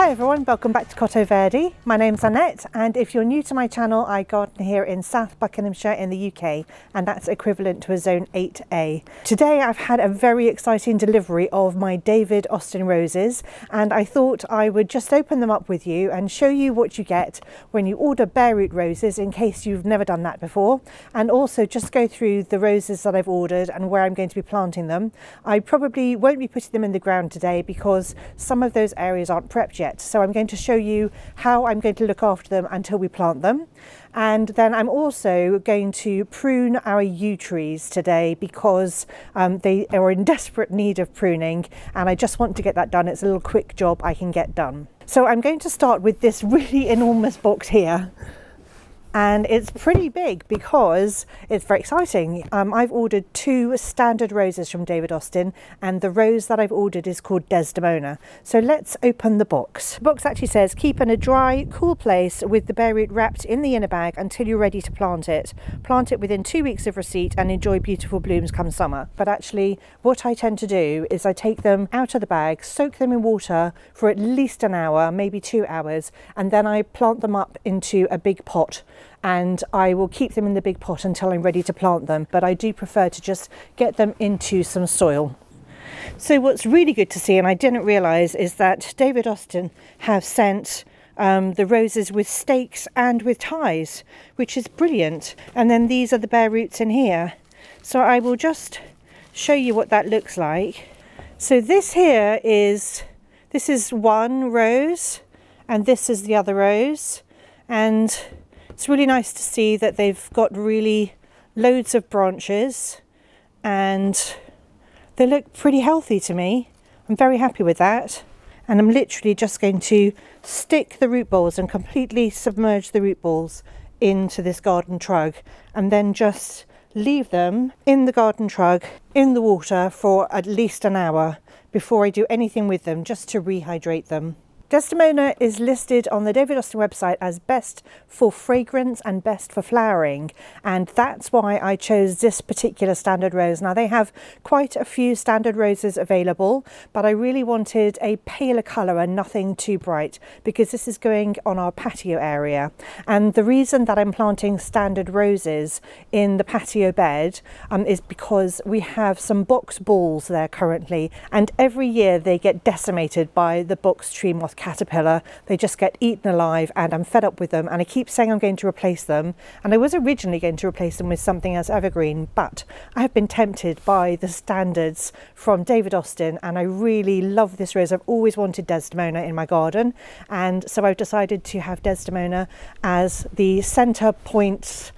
Hi everyone, welcome back to Cotto Verde. My name's Annette, and if you're new to my channel, I garden here in South Buckinghamshire in the UK, and that's equivalent to a zone 8A. Today I've had a very exciting delivery of my David Austin roses, and I thought I would just open them up with you and show you what you get when you order bare root roses, in case you've never done that before, and also just go through the roses that I've ordered and where I'm going to be planting them. I probably won't be putting them in the ground today because some of those areas aren't prepped yet. So I'm going to show you how I'm going to look after them until we plant them. And then I'm also going to prune our yew trees today because they are in desperate need of pruning, and I just want to get that done. It's a little quick job I can get done. So I'm going to start with this really enormous box here. And it's pretty big because it's very exciting. I've ordered 2 standard roses from David Austin, and the rose that I've ordered is called Desdemona. So let's open the box. The box actually says, keep in a dry, cool place with the bare root wrapped in the inner bag until you're ready to plant it. Plant it within 2 weeks of receipt and enjoy beautiful blooms come summer. But actually what I tend to do is I take them out of the bag, soak them in water for at least an hour, maybe 2 hours, and then I plant them up into a big pot. And I will keep them in the big pot until I'm ready to plant them, but I do prefer to just get them into some soil. So what's really good to see, and I didn't realise, is that David Austin have sent the roses with stakes and with ties, which is brilliant. And then these are the bare roots in here. So I will just show you what that looks like. So this here is, this is one rose, and this is the other rose, and it's really nice to see that they've got really loads of branches and they look pretty healthy to me. I'm very happy with that. And I'm literally just going to stick the root balls and completely submerge the root balls into this garden trug, and then just leave them in the garden trug in the water for at least an hour before I do anything with them, just to rehydrate them. Desdemona is listed on the David Austin website as best for fragrance and best for flowering, and that's why I chose this particular standard rose. Now they have quite a few standard roses available, but I really wanted a paler colour and nothing too bright because this is going on our patio area. And the reason that I'm planting standard roses in the patio bed is because we have some box balls there currently, and every year they get decimated by the box tree moth caterpillar. They just get eaten alive, and I'm fed up with them, and I keep saying I'm going to replace them, and I was originally going to replace them with something else evergreen, but I have been tempted by the standards from David Austin, and I really love this rose. I've always wanted Desdemona in my garden, and so I've decided to have Desdemona as the centre point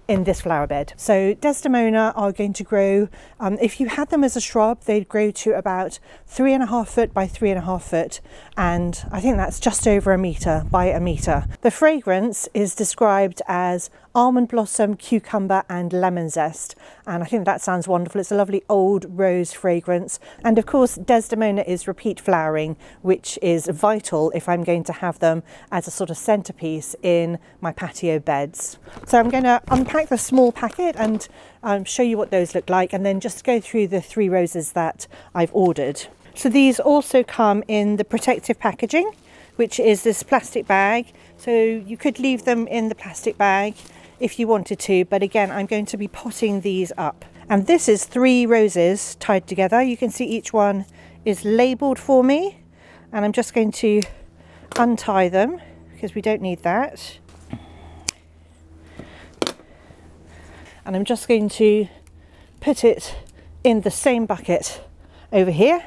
in this flower bed. So Desdemona are going to grow, if you had them as a shrub, they'd grow to about 3.5 foot by 3.5 foot, and I think that's just over 1 metre by 1 metre. The fragrance is described as almond blossom, cucumber and lemon zest, and I think that sounds wonderful. It's a lovely old rose fragrance, and of course Desdemona is repeat flowering, which is vital if I'm going to have them as a sort of centerpiece in my patio beds. So I'm going to unpack the small packet and show you what those look like, and then just go through the 3 roses that I've ordered. So these also come in the protective packaging, which is this plastic bag. So you could leave them in the plastic bag if you wanted to, but again I'm going to be potting these up. And this is 3 roses tied together. You can see each one is labelled for me, and I'm just going to untie them because we don't need that. And I'm just going to put it in the same bucket over here.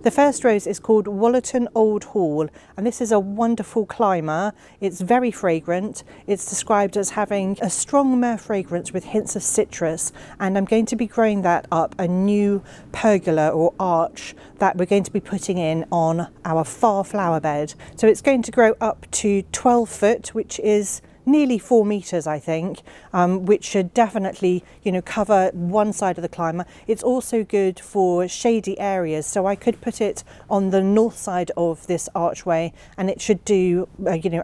The first rose is called Wollerton Old Hall, and this is a wonderful climber. It's very fragrant. It's described as having a strong myrrh fragrance with hints of citrus, and I'm going to be growing that up a new pergola or arch that we're going to be putting in on our far flower bed. So it's going to grow up to 12 foot, which is nearly 4 meters, I think, which should definitely, cover one side of the climber. It's also good for shady areas, so I could put it on the north side of this archway, and it should do,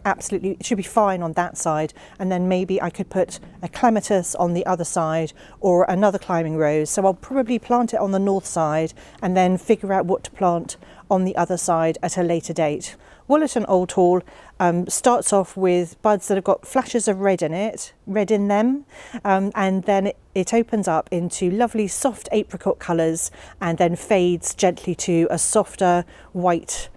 absolutely, it should be fine on that side. And then maybe I could put a clematis on the other side or another climbing rose. So I'll probably plant it on the north side and then figure out what to plant on the other side at a later date. Woollerton Old Hall starts off with buds that have got flashes of red in them, and then it opens up into lovely soft apricot colours and then fades gently to a softer white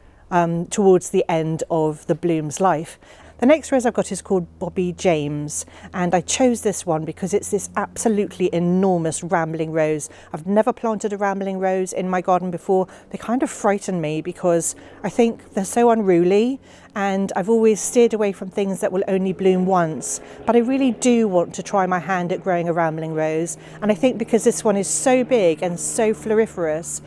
towards the end of the bloom's life. The next rose I've got is called Bobby James, and I chose this one because it's this absolutely enormous rambling rose. I've never planted a rambling rose in my garden before. They kind of frighten me because I think they're so unruly, and I've always steered away from things that will only bloom once. But I really do want to try my hand at growing a rambling rose, and I think because this one is so big and so floriferous,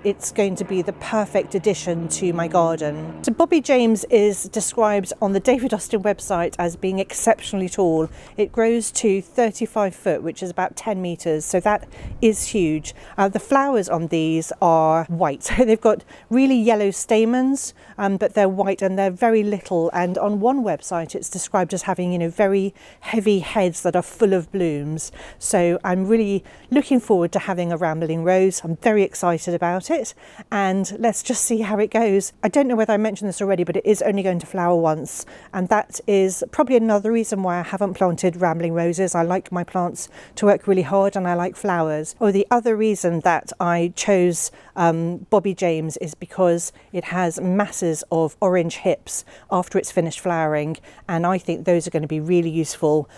it's going to be the perfect addition to my garden. So Bobby James is described on the David Austin website as being exceptionally tall. It grows to 35 foot, which is about 10 meters, so that is huge. The flowers on these are white. They've got really yellow stamens, but they're white and they're very little, and on one website it's described as having, you know, very heavy heads that are full of blooms. So I'm really looking forward to having a rambling rose. I'm very excited about it, and let's just see how it goes. I don't know whether I mentioned this already, but it is only going to flower once, and that is probably another reason why I haven't planted rambling roses. I like my plants to work really hard and I like flowers. Or the other reason that I chose Bobby James is because it has masses of orange hips after it's finished flowering, and I think those are going to be really useful.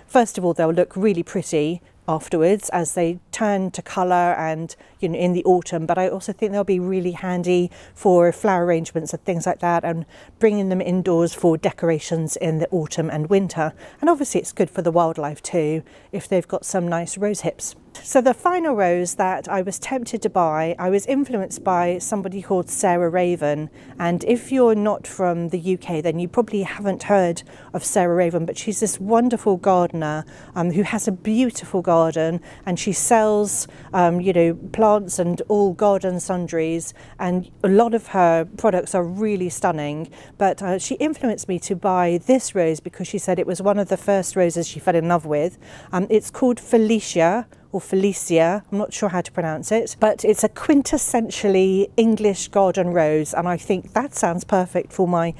First of all, they'll look really pretty afterwards as they turn to colour and, you know, in the autumn, but I also think they'll be really handy for flower arrangements and things like that, and bringing them indoors for decorations in the autumn and winter. And obviously it's good for the wildlife too if they've got some nice rose hips. So the final rose that I was tempted to buy, I was influenced by somebody called Sarah Raven, and if you're not from the UK then you probably haven't heard of Sarah Raven, but she's this wonderful gardener who has a beautiful garden, and she sells you know, plants and all garden sundries, and a lot of her products are really stunning. But she influenced me to buy this rose because she said it was one of the first roses she fell in love with. It's called Felicia, or Felicia, I'm not sure how to pronounce it, but it's a quintessentially English garden rose, and I think that sounds perfect for my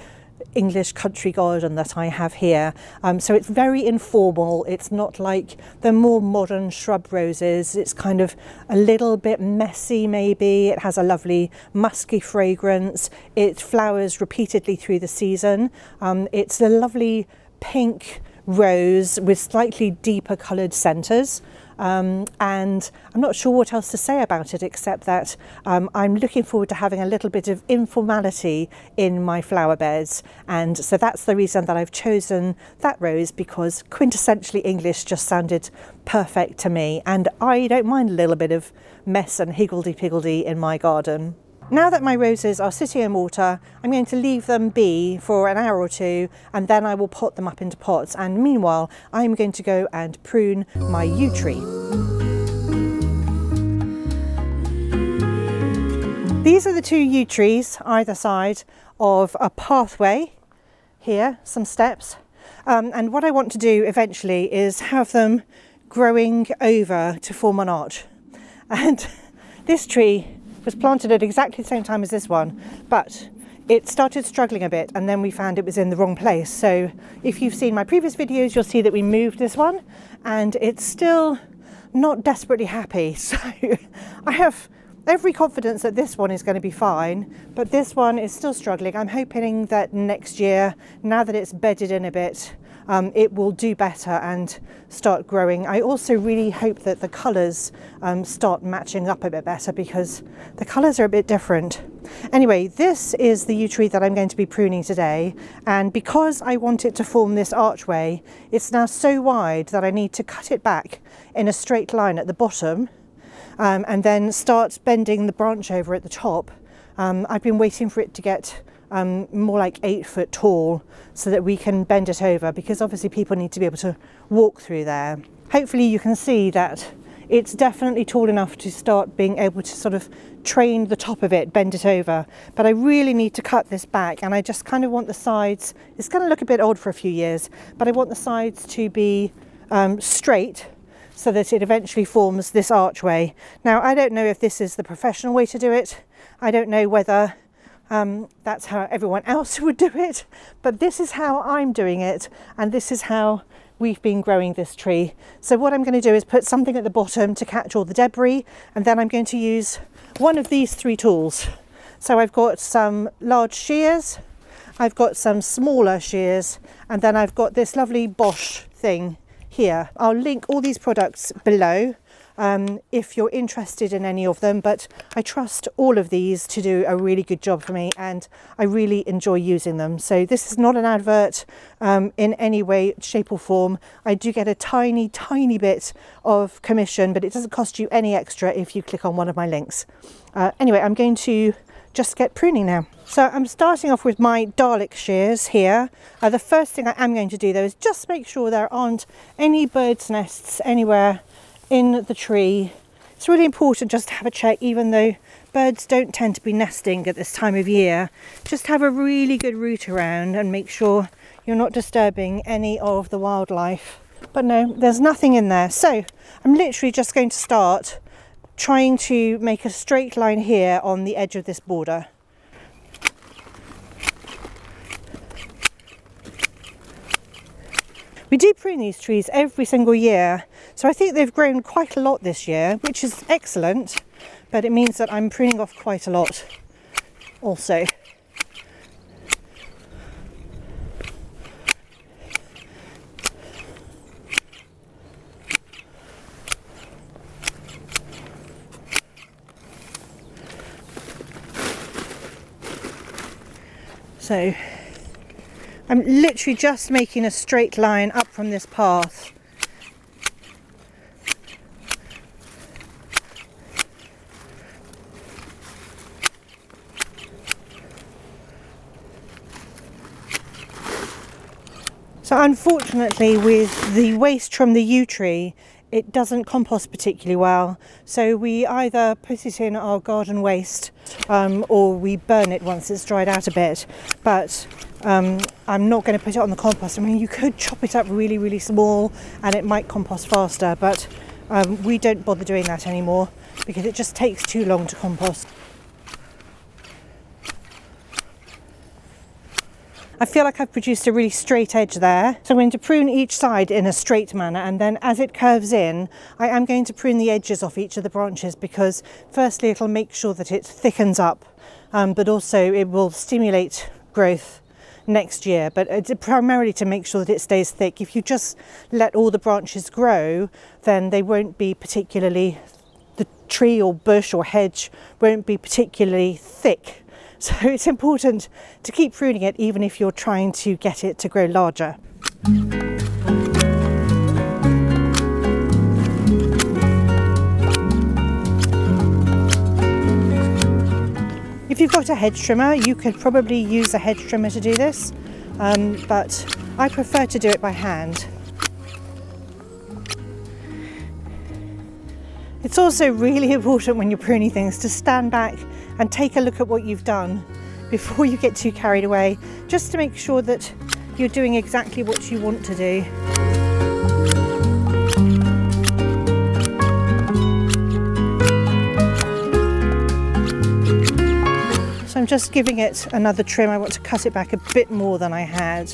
English country garden that I have here. So it's very informal. It's not like the more modern shrub roses. It's kind of a little bit messy maybe. It has a lovely musky fragrance. It flowers repeatedly through the season. It's a lovely pink rose with slightly deeper coloured centres. And I'm not sure what else to say about it except that I'm looking forward to having a little bit of informality in my flower beds, and so that's the reason that I've chosen that rose, because quintessentially English just sounded perfect to me, and I don't mind a little bit of mess and higgledy-piggledy in my garden. Now that my roses are sitting in water, I'm going to leave them be for an hour or two, and then I will pot them up into pots, and meanwhile I'm going to go and prune my yew tree. These are the two yew trees either side of a pathway here, some steps, and what I want to do eventually is have them growing over to form an arch. And this tree was planted at exactly the same time as this one, but it started struggling a bit, and then we found it was in the wrong place. So if you've seen my previous videos, you'll see that we moved this one, and it's still not desperately happy. So I have every confidence that this one is going to be fine, but this one is still struggling. I'm hoping that next year, now that it's bedded in a bit, it will do better and start growing. I also really hope that the colours start matching up a bit better, because the colours are a bit different. Anyway, this is the yew tree that I'm going to be pruning today, and because I want it to form this archway, it's now so wide that I need to cut it back in a straight line at the bottom, and then start bending the branch over at the top. I've been waiting for it to get more like 8 foot tall so that we can bend it over, because obviously people need to be able to walk through there. Hopefully you can see that it's definitely tall enough to start being able to sort of train the top of it, bend it over, but I really need to cut this back, and I just kind of want the sides, it's going to look a bit odd for a few years, but I want the sides to be straight so that it eventually forms this archway. Now I don't know if this is the professional way to do it, I don't know whether that's how everyone else would do it, but this is how I'm doing it, and this is how we've been growing this tree. So what I'm going to do is put something at the bottom to catch all the debris, and then I'm going to use one of these 3 tools. So I've got some large shears, I've got some smaller shears, and then I've got this lovely Bosch thing here. I'll link all these products below if you're interested in any of them, but I trust all of these to do a really good job for me, and I really enjoy using them. So this is not an advert in any way, shape or form. I do get a tiny bit of commission, but it doesn't cost you any extra if you click on one of my links. Anyway, I'm going to just get pruning now. So I'm starting off with my Dalek shears here. The first thing I am going to do though is just make sure there aren't any birds' nests anywhere in the tree. It's really important just to have a check, even though birds don't tend to be nesting at this time of year. Just have a really good route around and make sure you're not disturbing any of the wildlife. But no, there's nothing in there. So I'm literally just going to start trying to make a straight line here on the edge of this border. We do prune these trees every single year, so I think they've grown quite a lot this year, which is excellent, but it means that I'm pruning off quite a lot also. So I'm literally just making a straight line up from this path. So unfortunately, with the waste from the yew tree, it doesn't compost particularly well. So we either put it in our garden waste or we burn it once it's dried out a bit. But I'm not going to put it on the compost. I mean, you could chop it up really small and it might compost faster, but we don't bother doing that anymore because it just takes too long to compost. I feel like I've produced a really straight edge there. So I'm going to prune each side in a straight manner, and then as it curves in, I am going to prune the edges off each of the branches because firstly it'll make sure that it thickens up, but also it will stimulate growth next year, but it's primarily to make sure that it stays thick. If you just let all the branches grow, then they won't be particularly, the tree or bush or hedge won't be particularly thick. So it's important to keep pruning it even if you're trying to get it to grow larger. If you've got a hedge trimmer, you could probably use a hedge trimmer to do this, but I prefer to do it by hand. It's also really important when you're pruning things to stand back and take a look at what you've done before you get too carried away, just to make sure that you're doing exactly what you want to do. So I'm just giving it another trim. I want to cut it back a bit more than I had.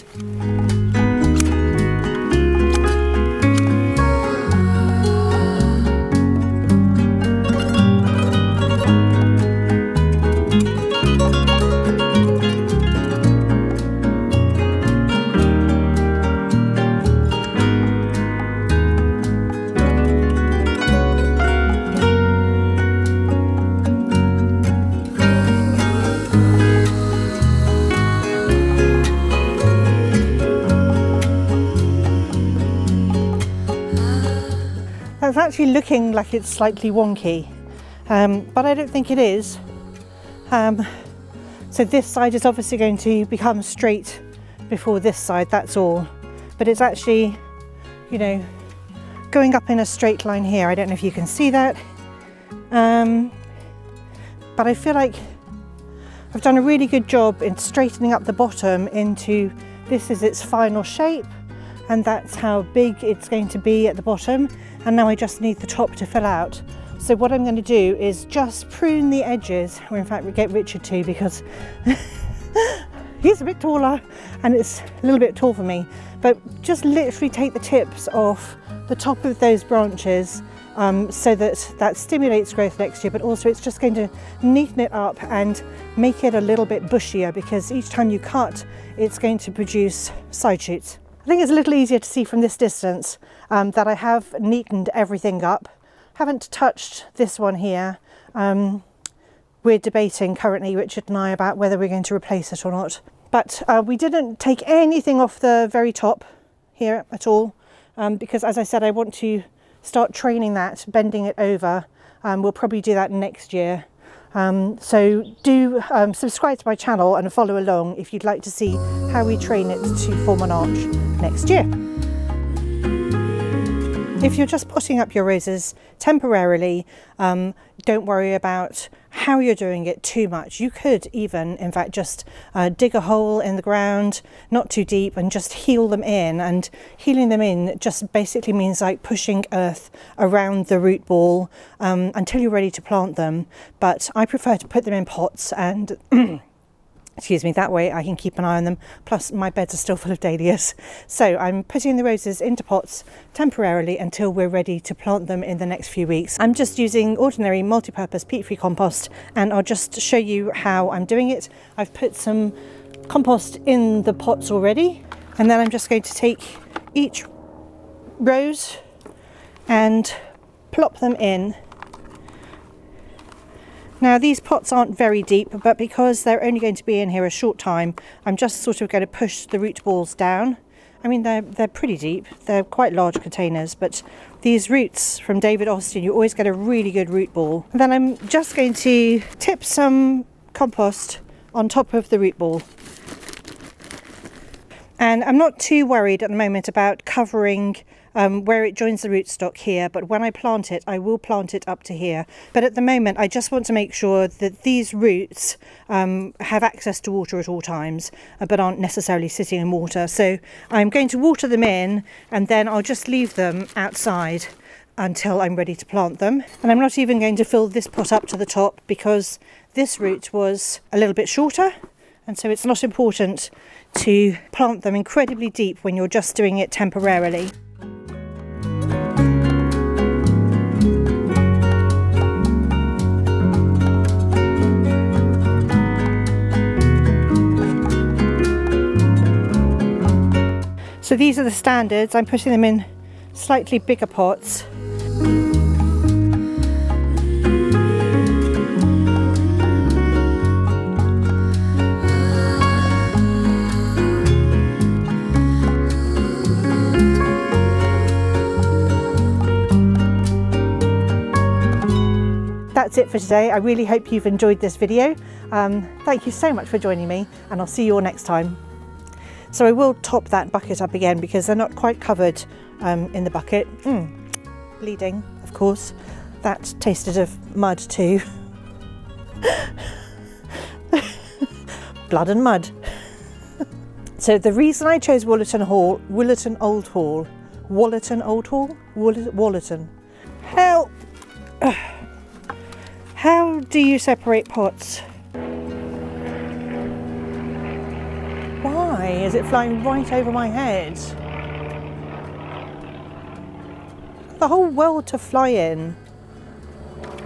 It's actually looking like it's slightly wonky, but I don't think it is. So this side is obviously going to become straight before this side, that's all. But it's actually, you know, going up in a straight line here. I don't know if you can see that, but I feel like I've done a really good job in straightening up the bottom into, this is its final shape, and that's how big it's going to be at the bottom. And now I just need the top to fill out. So what I'm going to do is just prune the edges, or in fact we get Richard too, because he's a bit taller and it's a little bit tall for me, but just literally take the tips off the top of those branches, so that stimulates growth next year, but also it's just going to neaten it up and make it a little bit bushier, because each time you cut it's going to produce side shoots. I think it's a little easier to see from this distance that I have neatened everything up. Haven't touched this one here. We're debating currently, Richard and I, about whether we're going to replace it or not. But we didn't take anything off the very top here at all, because as I said, I want to start training that, bending it over. We'll probably do that next year. So do subscribe to my channel and follow along if you'd like to see how we train it to form an arch next year. If you're just potting up your roses temporarily, don't worry about how you're doing it too much. You could even, in fact, just dig a hole in the ground, not too deep, and just heel them in. And healing them in just basically means like pushing earth around the root ball until you're ready to plant them. But I prefer to put them in pots and excuse me, that way I can keep an eye on them. Plus my beds are still full of dahlias. So I'm putting the roses into pots temporarily until we're ready to plant them in the next few weeks. I'm just using ordinary multi-purpose peat-free compost, and I'll just show you how I'm doing it. I've put some compost in the pots already, and then I'm just going to take each rose and plop them in. Now these pots aren't very deep, but because they're only going to be in here a short time, I'm just sort of going to push the root balls down. I mean, they're pretty deep, they're quite large containers, but these roots from David Austin, you always get a really good root ball. And then I'm just going to tip some compost on top of the root ball. And I'm not too worried at the moment about covering where it joins the rootstock here, but when I plant it, I will plant it up to here. But at the moment, I just want to make sure that these roots have access to water at all times, but aren't necessarily sitting in water. So I'm going to water them in, and then I'll just leave them outside until I'm ready to plant them. And I'm not even going to fill this pot up to the top, because this root was a little bit shorter, and so it's not important to plant them incredibly deep when you're just doing it temporarily. So these are the standards. I'm putting them in slightly bigger pots. That's it for today. I really hope you've enjoyed this video. Thank you so much for joining me, and I'll see you all next time. So I will top that bucket up again because they're not quite covered in the bucket. Bleeding, of course. That tasted of mud too. Blood and mud. So the reason I chose Wollerton How do you separate pots? Why is it flying right over my head? The whole world to fly in.